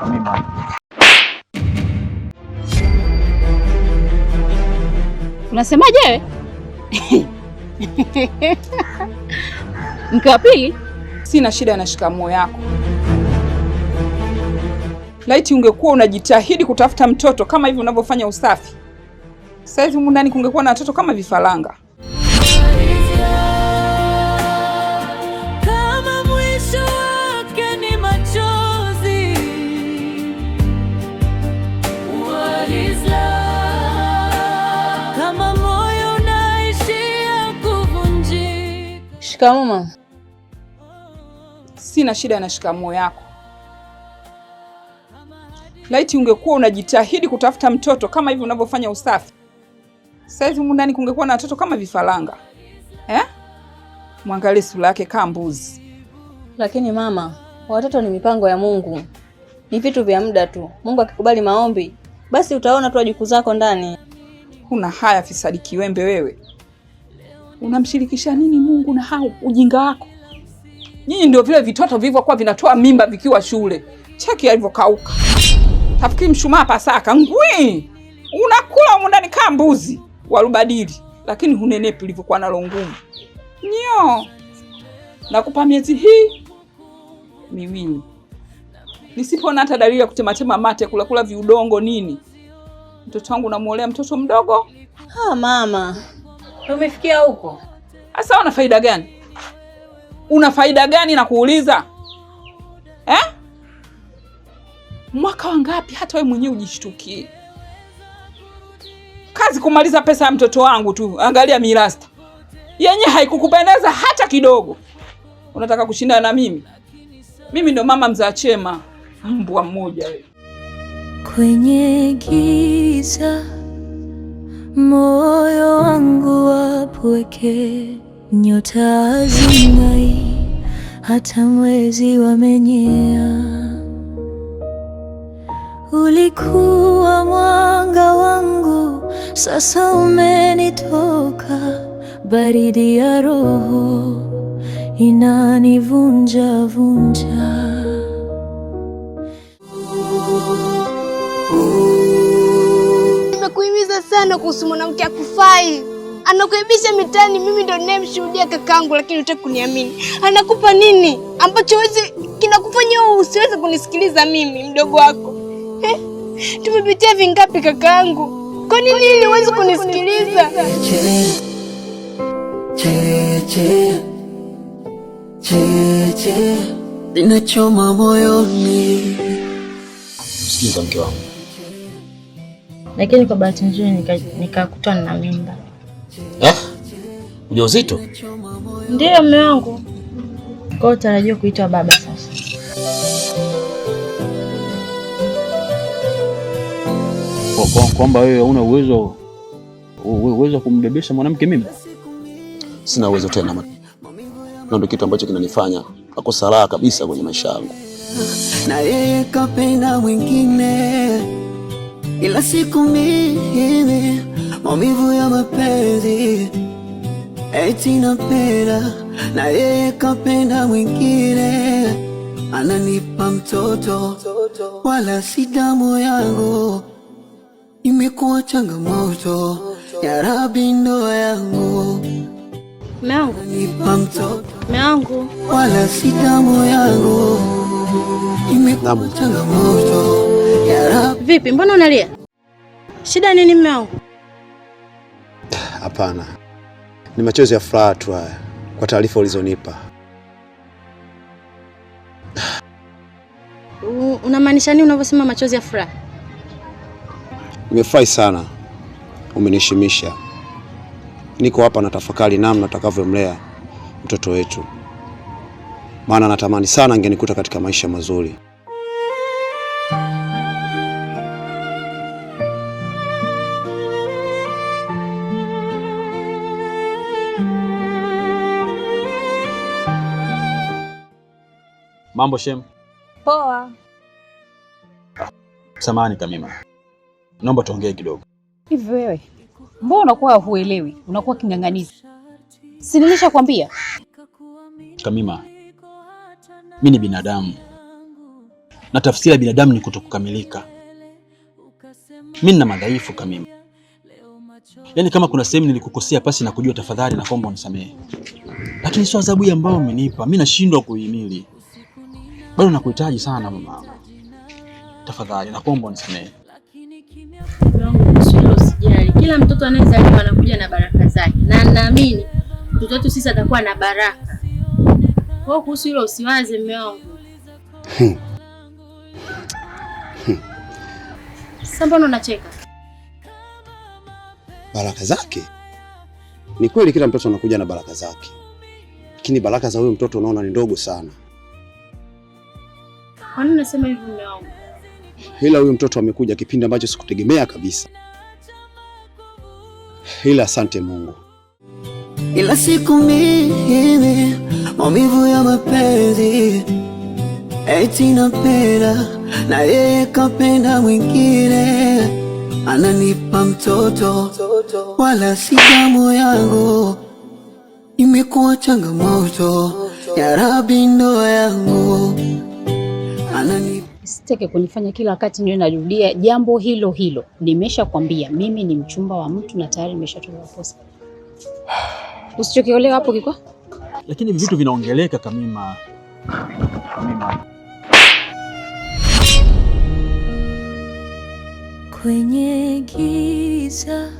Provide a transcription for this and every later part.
Kamima. Unasemaje wewe? Mke wa pili? Sina shida na shikamoo yako. Laiti ungekuwa unajitahidi kutafuta mtoto kama hivi unavyofanya usafi, sasa hivi ndani kungekuwa na watoto kama vifaranga. Kama mwisho wake ni machozi, kama moyo unaishia kuvunjika. Shikamoo mama. Sina shida na shikamoo yako. Laiti ungekuwa unajitahidi kutafuta mtoto kama hivi unavyofanya usafi, sasa hivi ndani kungekuwa na watoto kama vifaranga. Mwangalie sura yake kama mbuzi. Lakini mama, watoto ni mipango ya Mungu. Ni vitu vya muda tu. Mungu akikubali maombi, basi utaona tu wajukuu zako ndani. Huna haya fisadi kiwembe wewe. Unamshirikisha nini Mungu na hao ujinga wako? Nyinyi ndio vile vitoto vilivyokuwa vinatoa mimba vikiwa shule. Cheki alivyokauka. Tafikiri mshumaa pasaka ngwi. Unakula ndani kama mbuzi warubadili, lakini hunenepi ulivyokuwa nalo ngumu. Nyo. Nakupa miezi hii miwili. Nisipoona hata dalili ya kutematema mate, kula viudongo nini, mtoto wangu namuolea mtoto mdogo. Mama, umefikia huko? Sasa una faida gani? Una faida gani na kuuliza? Mwaka wangapi hata wewe mwenyewe ujishtukie? Kazi kumaliza pesa ya mtoto wangu tu. Angalia mirasta. Yenye haikukupendeza hata kidogo. Unataka kushindana na mimi? Mimi ndo mama mzaa chema, mbwa mmoja wewe. Kwenye giza moyo wangu wapweke, nyota hazing'ai, hata mwezi wamenyea. Ulikuwa mwanga wangu, sasa umenitoka. Baridi ya roho inanivunja vunja. Nimekuhimiza sana kuhusu mwanamke akufai. Anakuibisha mitaani, mimi ndo ninayemshuhudia kakangu, lakini hutaki kuniamini. Anakupa nini ambacho kinakufanya usiweze kunisikiliza mimi mdogo wako? Tumepitia vingapi kakangu? Kwa nini ili huwezi kunisikiliza? Linachoma moyoni. Sikiza mke wangu. Lakini kwa bahati nzuri nikakutana na mimba. Ujauzito? Ndiyo mume wangu. Kwa hiyo tarajio kuitwa baba sasa. Kwamba wewe hauna uwezo wa kumbebesha mwanamke mimba? Sina uwezo tena. Na ndio kitu ambacho kinanifanya nakosa raha kabisa kwenye maisha yangu. Na yeye kapenda mwingine, ila siku mimi maumivu ya mapenzi. Eti napenda na yeye kapenda mwingine, ananipa mtoto wala si damu yangu. Imekuwa changamoto ya Rabi, ndoa yangu. Meangu wala si damu yangu. Imekuwa changamoto ya Rabi. Vipi, mbona unalia? Shida nini mume wangu? Hapana. Ni machozi ya furaha tu haya kwa taarifa ulizonipa. Unamaanisha nini unavyosema machozi ya furaha? Nimefurahi sana. Umenishimisha. Niko hapa natafakari namna tutakavyomlea mtoto wetu. Maana natamani sana angenikuta katika maisha mazuri. Mambo shem. Poa. Samahani Kamima. Naomba tuongee kidogo. Hivi wewe, mbona unakuwa huelewi? Unakuwa king'ang'anizi. Si nilishakwambia? Kamima, mimi ni binadamu. na tafsiri ya binadamu ni kutokukamilika. Mimi nina madhaifu Kamima. Yaani kama kuna sehemu nilikukosea pasi na kujua, tafadhali na kuomba unisamehe. Lakini sio adhabu hii ambayo umenipa. Mimi nashindwa kuhimili. Bado nakuhitaji sana mama. Tafadhali na kuomba unisamehe. Usijali. Kila mtoto anayezaliwa anakuja na baraka zake. Na naamini mtoto wetu sisi atakuwa na baraka. Kwa hiyo kuhusu hilo usiwaze mume wangu. Sasa mbona unacheka? Baraka zake? Ni kweli kila mtoto anakuja na baraka zake. Lakini baraka za huyo mtoto unaona ni ndogo sana. Kwa nini unasema hivyo mume wangu? Ila huyo mtoto amekuja kipindi ambacho sikutegemea kabisa. Ila asante Mungu. Ila siku mimi maumivu ya mapenzi, eti napenda na yeye kapenda mwingine, ananipa mtoto wala si damu yangu, imekuwa changamoto ya Rabi ndo yangu, Sitaki kunifanya kila wakati niwe narudia jambo hilo hilo. Nimeshakwambia mimi ni mchumba wa mtu na tayari nimeshatoa posa. Usichokiolewa hapo kiko? Lakini vitu vinaongeleka Kamima. Kwenye giza.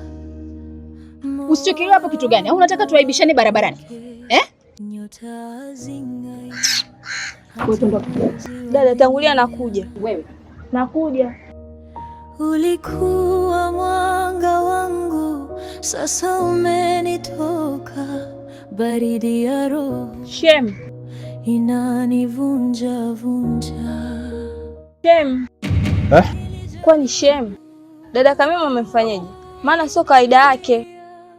Usichokiolewa hapo kitu gani? Au unataka tuaibishane barabarani? Dada, tangulia nakuja. Wewe. Nakuja. Ulikuwa mwanga wangu, sasa umenitoka. Baridi ya roho Shem. inanivunja vunja. Shem. Kwani Shem, dada Kamima amefanyaje? Maana sio kawaida yake.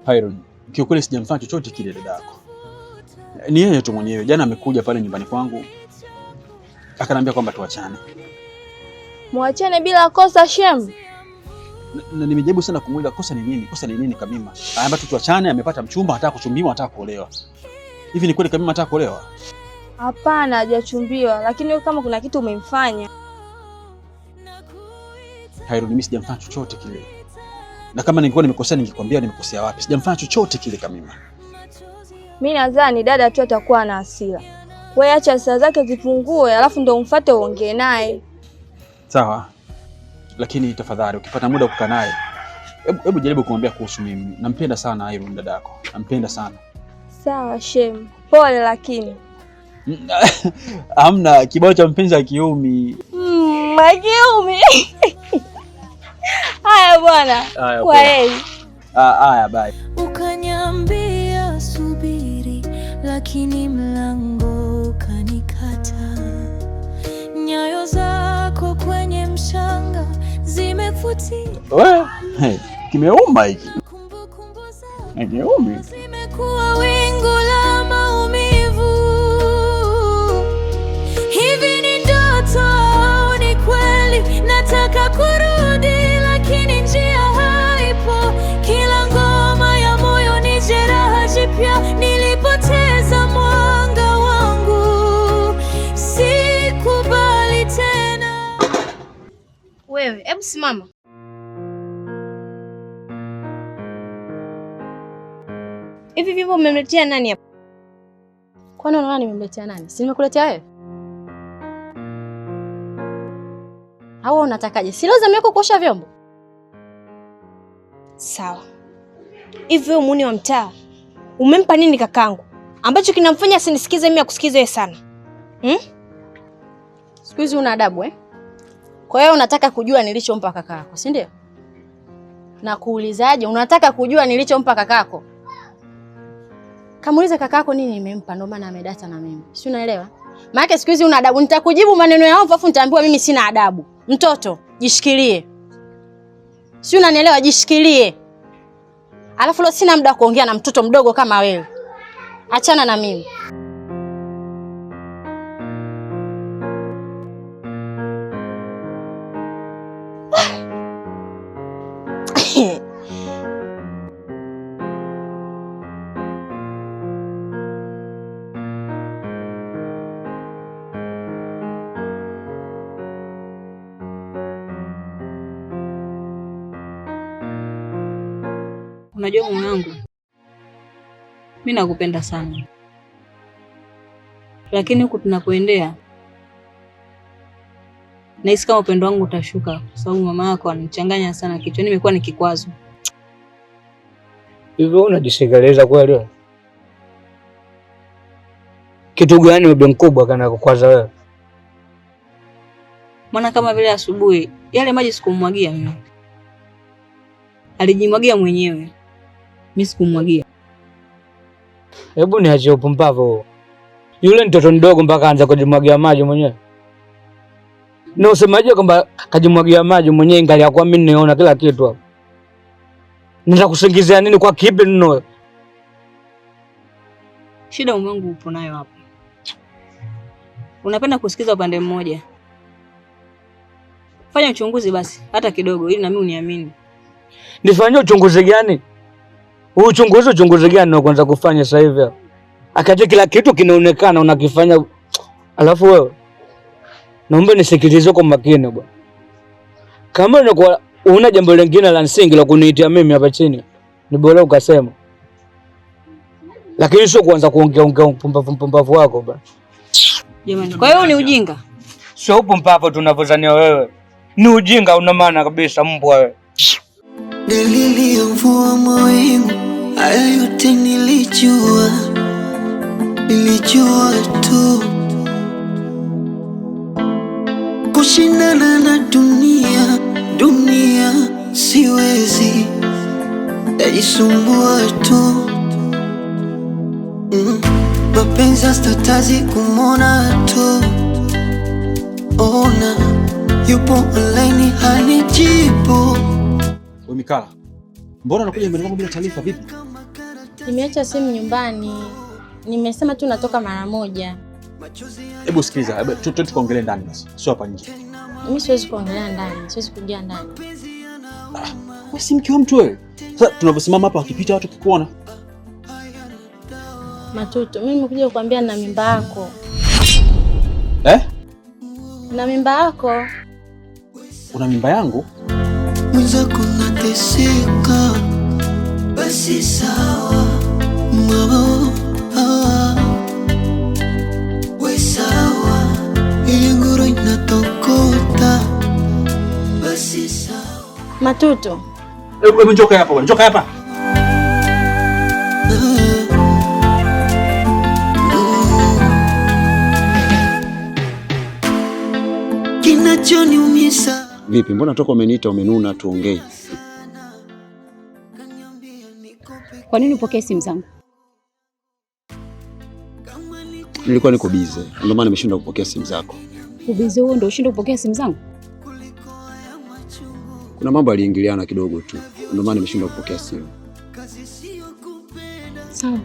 Iron, kiukweli sijamfanya chochote kile dada yako. Ni yeye tu mwenyewe. Jana amekuja pale nyumbani kwangu akaniambia kwamba tuachane. Muachane bila kosa Shem? Na nimejaribu sana kumuuliza kosa ni nini? Kosa ni nini Kamima? Anaambia tu tuachane, amepata mchumba, anataka kuchumbiwa, anataka kuolewa. Hivi ni kweli Kamima anataka kuolewa? Hapana, hajachumbiwa, lakini wewe kama kuna kitu umemfanya. Iron, mimi sijamfanya chochote kile. Na kama ningekuwa nimekosea ningekwambia nimekosea wapi. Sijamfanya chochote kile Kamima. Mimi nadhani dada tu atakuwa na hasira. Wewe acha hasira zake zipungue, alafu ndio umfuate uongee naye. Sawa. Lakini tafadhali ukipata muda kukaa naye, hebu jaribu kumwambia kuhusu mimi. Nampenda sana Iron dada yako. Nampenda sana. Sawa Shem. Pole lakini. Hamna kibao cha mpenzi akiumi. Akiumi. Haya bwana. Kwa heri. Haya bye. Ukaniambia subiri, lakini mlango kanikata. Nyayo zako kwenye mchanga zimefutia. Wewe, kimeuma hiki. Kimeuma. Zimekuwa wingu la maumivu. Hivi ni ndoto au ni kweli? Nataka kurudi lakini njia haipo. Kila ngoma ya moyo ni jeraha jipya. Nilipoteza mwanga wangu, sikubali tena. Wewe, hebu simama. Hivi vivyo umemletea nani hapa? Kwani unaona nimemletea nani? Si nimekuletea wewe? Au unatakaje? Si leo zamu yako kuosha vyombo? Sawa. Hivi wewe muuni wa mtaa, umempa nini kakangu ambacho kinamfanya asinisikize mimi akusikize wewe sana? Siku hizi una adabu Kwa hiyo unataka kujua nilichompa kakako, si ndio? Na kuulizaje? Unataka kujua nilichompa kakako? Kamuuliza kakako nini nimempa, ndio maana amedata na mimi. Si unaelewa? Maana siku hizi una adabu, nitakujibu maneno yao afu nitaambiwa mimi sina adabu. Mtoto, jishikilie. Si unanielewa? Jishikilie. Alafu leo sina muda kuongea na mtoto mdogo kama wewe. Achana na mimi. Unajua mume wangu, mimi nakupenda sana, lakini huku tunakoendea nahisi kama upendo wangu utashuka, kwa sababu mama yako ananichanganya sana kichwa. Nimekuwa ni kikwazo. Hivyo unajisikeleza kweli? Kitu gani bebe mkubwa kana kukwaza wewe? Maana kama vile asubuhi yale maji sikumwagia mimi, alijimwagia mwenyewe, mimi sikumwagia. Hebu niachie upumbavu. Yule mtoto mdogo mpaka anza kujimwagia maji mwenyewe. Na usemaje kwamba kajimwagia maji mwenyewe ingali kwa mimi niona kila kitu hapo. Nitakusingizia nini kwa kipi nino? Shida mume wangu upo nayo hapo. Unapenda kusikiza upande mmoja. Fanya uchunguzi basi hata kidogo ili na mimi uniamini. Nifanye uchunguzi gani? Uchunguzi gani na kwanza kufanya sasa hivi? Akati kila kitu kinaonekana unakifanya. Alafu wewe naomba nisikilize kwa makini bwana. Kama unakuwa una jambo lingine la msingi la kuniitia mimi hapa chini, ni bora ukasema. Lakini sio kuanza kuongea pumbavu wako bwana. Jamani, kwa hiyo ni ujinga? Sio upumbavu tunavyozania wewe. Ni ujinga una maana kabisa mbwa wewe. Dalili ya mvua mawingu, haya yote nilijua tu. Kushindana na dunia siwezi, yajisumbua tu. Mapenzi astatazi kumona tu. Ona yupo online hanijibu. Wewe Mikala, mbona unakuja nyumbani kwangu bila taarifa vipi? Nimeacha simu nyumbani. Nimesema tu natoka mara moja. Hebu sikiliza, hebu tukaongelee ndani basi. Sio hapa nje. Mimi siwezi kuongelea ndani, siwezi kuingia ndani. Wewe si mke wa mtu wewe. Sasa tunavyosimama hapa wakipita watu kikuona. Matuto, mimi nimekuja kukuambia na mimba yako. Na mimba yako. Una mimba yangu? Mwanzo kuna teseka. Basi sawa. Mama. We sawa. Ile ngoro inatokota. Basi sawa. Matuto. Hebu njoka hapa bwana, njoka hapa. Kinachoniumiza. Vipi, mbona toka umeniita umenuna tuongee? Kwa nini upokee simu zangu? Nilikuwa niko busy, ndio maana nimeshindwa kupokea simu zako. Ubizi huo ndio ushindwe kupokea simu zangu? Kuna mambo yaliingiliana kidogo tu, ndio maana nimeshindwa kupokea simu. Sawa.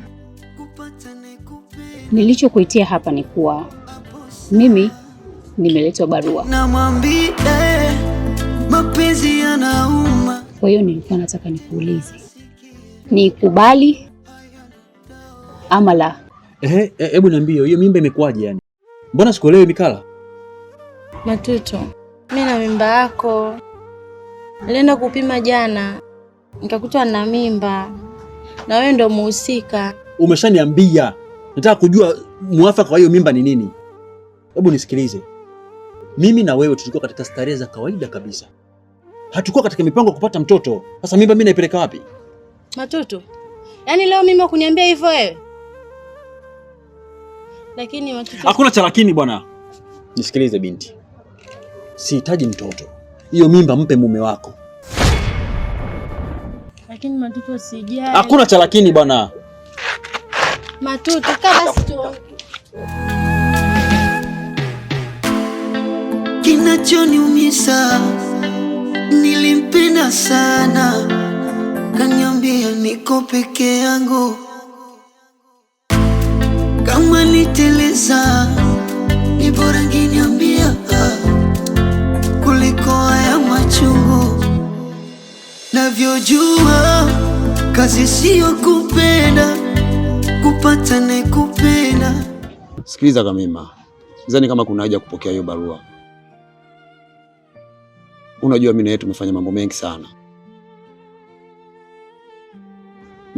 Nilichokuitia hapa ni kuwa mimi nimeletwa barua. Namwambie mapenzi yanauma. Kwa hiyo nilikuwa nataka nikuulize, nikubali ama la? Hebu niambie hiyo mimba imekuaje yani? Mbona sikuelewi Mikala? Matuto, mimi na mimba yako. Nilienda kupima jana, nikakuta na mimba. Na wewe ndio muhusika. Umeshaniambia. Nataka kujua muafaka wa hiyo mimba ni nini. Hebu nisikilize. Mimi na wewe tulikuwa katika starehe za kawaida kabisa. Hatukuwa katika mipango kupata mtoto. Sasa mimba mimi naipeleka wapi? Matuto, yaani leo mimi kuniambia hivyo wewe? Lakini Matuto, hakuna cha lakini bwana. Nisikilize binti. Sihitaji mtoto. Hiyo mimba mpe mume wako. Lakini Matuto sijali. Hakuna cha lakini bwana. Matuto, kaa basi tu. Kinachoniumiza, nilimpenda sana, kaniambia niko peke yangu. Kama niteleza, ni bora nginiambia kuliko haya machungu. Navyojua kazi sio kupenda, kupata na kupenda. Sikiliza Kamima, sidhani kama kuna haja kupokea hiyo barua. Unajua mimi na yeye tumefanya mambo mengi sana.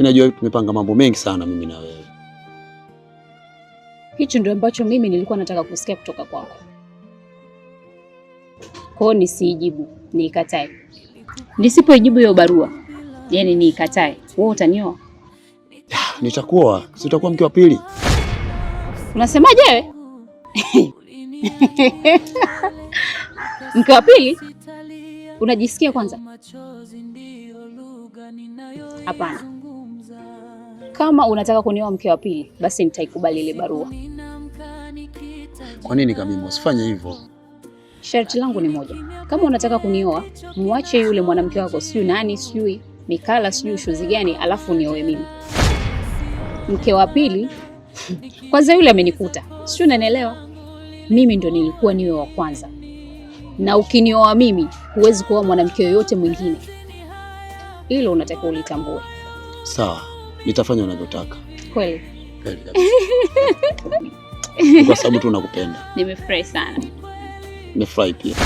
Mimi najua tumepanga mambo mengi sana mimi na wewe. Hicho ndio ambacho mimi nilikuwa nataka kusikia kutoka kwako. Kwa hiyo nisijibu, niikatae. Nisipoijibu hiyo barua, yani niikatae, wewe utanioa? Nitakuoa, si utakuwa mke wa pili. Unasemaje wewe? Mke wa pili? Unajisikia kwanza? Hapana. Kama unataka kunioa mke wa pili, basi nitaikubali ile barua. Kwa nini Kamimo? Usifanye hivyo. Sharti langu ni moja. Kama unataka kunioa, muache yule mwanamke wako, sijui nani, sijui Mikala, sijui shuzi gani, alafu nioe mimi. Mke wa pili, kwanza yule amenikuta. Sijui unanielewa? Mimi ndo nilikuwa niwe wa kwanza. Na ukinioa mimi, huwezi kuoa mwanamke yoyote mwingine. Hilo unatakiwa ulitambue. Sawa, nitafanya unavyotaka. Kweli? Kweli kabisa. Kwa sababu tu nakupenda. Nimefurahi sana. Nimefurahi pia.